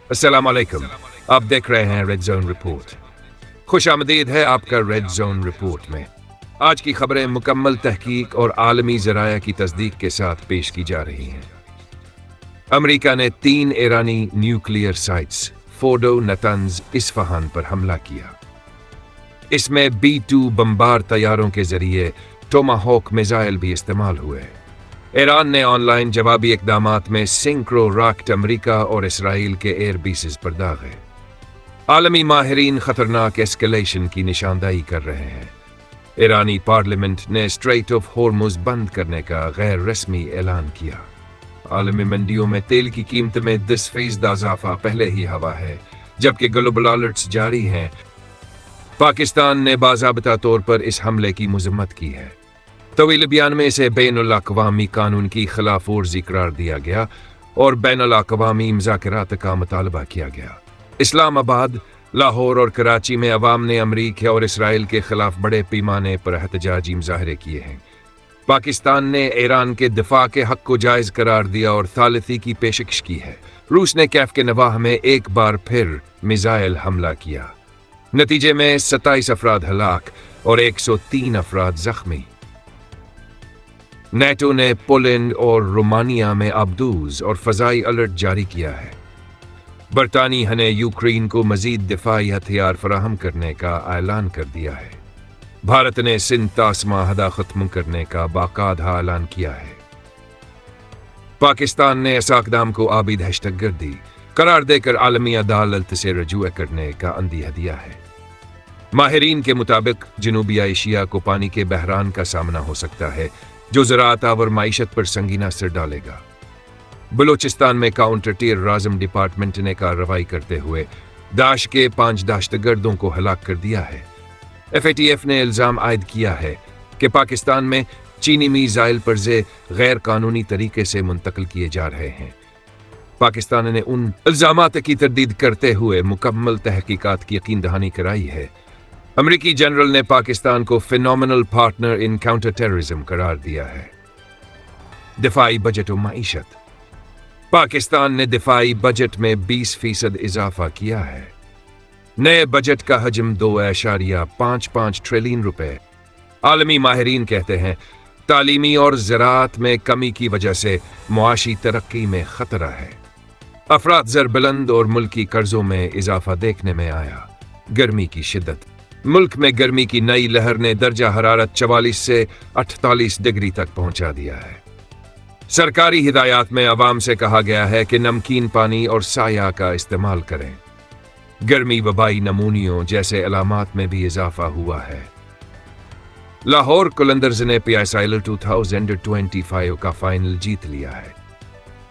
अस्सलाम वालेकुम। आप देख रहे हैं रेड जोन रिपोर्ट। खुश आमदीद है आपका रेड जोन रिपोर्ट में। आज की खबरें मुकम्मल तहकीक और आलमी ज़राया की तस्दीक के साथ पेश की जा रही हैं। अमेरिका ने 3 ईरानी न्यूक्लियर साइट्स फोर्डो, नतंज, इस्फहान पर हमला किया। इसमें B-2 बमबार तैयारों के जरिए टोमाहोक मिसाइल भी इस्तेमाल हुए। ईरान ने ऑनलाइन जवाबी इकदामात में सिंक्रो रॉकेट अमेरिका और इसराइल के एयर बेसेस पर दागे। आलमी माहिरीन खतरनाक एस्केलेशन की निशानदाही कर रहे हैं। ईरानी पार्लियामेंट ने स्ट्रेट ऑफ हॉर्मुज बंद करने का गैर रस्मी ऐलान किया। आलमी मंडियों में तेल की कीमत में 10% इजाफा पहले ही हवा है, जबकि ग्लोबल अलर्ट्स जारी हैं। पाकिस्तान ने बाज़ाब्ता तौर पर इस हमले की मजम्मत की है। तवील बयान में इसे बैनुल-अक़वामी कानून की खिलाफ वर्जी करार दिया गया और बैनुल-अक़वामी मुज़ाकरात का मुतालबा किया गया। इस्लामाबाद, लाहौर और कराची में अवाम ने अमरीका और इसराइल के खिलाफ बड़े पैमाने पर एहतजाजी मुजाहरे किए हैं। पाकिस्तान ने ईरान के दिफा के हक को जायज़ करार दिया और थालिथी की पेशकश की है। रूस ने कैफ के नवाह में एक बार फिर मिसाइल हमला किया। नतीजे में 27 अफराद हलाक और 103 अफराद जख्मी। नेटो ने पोलैंड और रोमानिया में आबदूज और फजाई अलर्ट जारी किया है। बरतानिया ने यूक्रेन को मजीद दिफाई हथियार फराहम करने का ऐलान कर दिया है। भारत ने सिंध तासमा हदा खत्म करने का बाकायदा ऐलान किया है। पाकिस्तान ने ऐसा इक़दाम को आबिद हैशटैग करार देकर आलमी अदालत से रजू करने का अंदिया दिया है। माहिरीन के मुताबिक जनूबी एशिया को पानी के बहरान का सामना हो सकता है, जो ज़राअत और माईशत पर संगीन असर डालेगा। बलूचिस्तान में काउंटर टेररिज्म डिपार्टमेंट ने कार्रवाई करते हुए दाश के 5 दहशतगर्दों को हलाक कर दिया है। FATF ने इल्ज़ाम आयद किया है कि पाकिस्तान में चीनी मिसाइल पर्जे गैर कानूनी तरीके से मुंतकिल किए जा रहे हैं। पाकिस्तान ने उन इल्ज़ामात की तरदीद करते हुए मुकम्मल तहकीकात की यकीन दहानी कराई है। अमेरिकी जनरल ने पाकिस्तान को phenomenal partner in counter terrorism करार दिया है। दिफाई बजट और माईशत। पाकिस्तान ने दिफाई बजट में 20% इजाफा किया है। नए बजट का हजम 2.55 ट्रिलियन रुपए। आलमी माहिरीन कहते हैं तालीमी और ज़राअत में कमी की वजह से मुआशी तरक्की में खतरा है। अफराद ज़र बुलंद और मुल्की कर्जों में इजाफा देखने में आया। गर्मी की शिद्दत। मुल्क में गर्मी की नई लहर ने दर्जा हरारत 44 से 48 डिग्री तक पहुंचा दिया है। सरकारी हिदायत में अवाम से कहा गया है कि नमकीन पानी और साया का इस्तेमाल करें। गर्मी वबाई नमूनियों जैसे अलामात में भी इजाफा हुआ है। लाहौर कलंदर्स ने PSL 2025 का फाइनल जीत लिया है।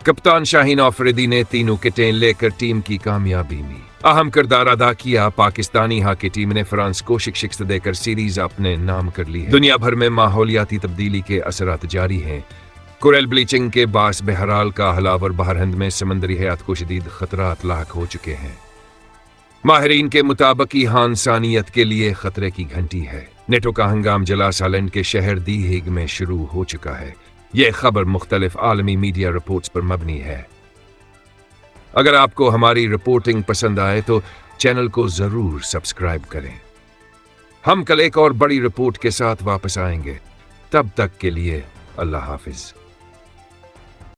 कप्तान शाहीन आफरीदी ने 3 विकेटें लेकर टीम की कामयाबी में अहम किरदार अदा किया। पाकिस्तानी हॉकी टीम ने फ्रांस को शिकस्त देकर सीरीज अपने नाम कर ली है। दुनिया भर में माहौलियाती तब्दीली के असरात जारी हैं। कोरल ब्लीचिंग के बास बहराल का हलावर बहर हिंद में समंदरी हयात को शदीद खतरात लाक हो चुके हैं। माहिरीन के मुताबिक हानसानियत के लिए खतरे की घंटी है। नेटो का हंगाम जला सालैंड के शहर दी हेग में शुरू हो चुका है। यह खबर मुख्तलिफ आलमी मीडिया रिपोर्ट्स पर मबनी है। अगर आपको हमारी रिपोर्टिंग पसंद आए तो चैनल को जरूर सब्सक्राइब करें। हम कल एक और बड़ी रिपोर्ट के साथ वापस आएंगे। तब तक के लिए अल्लाह हाफिज।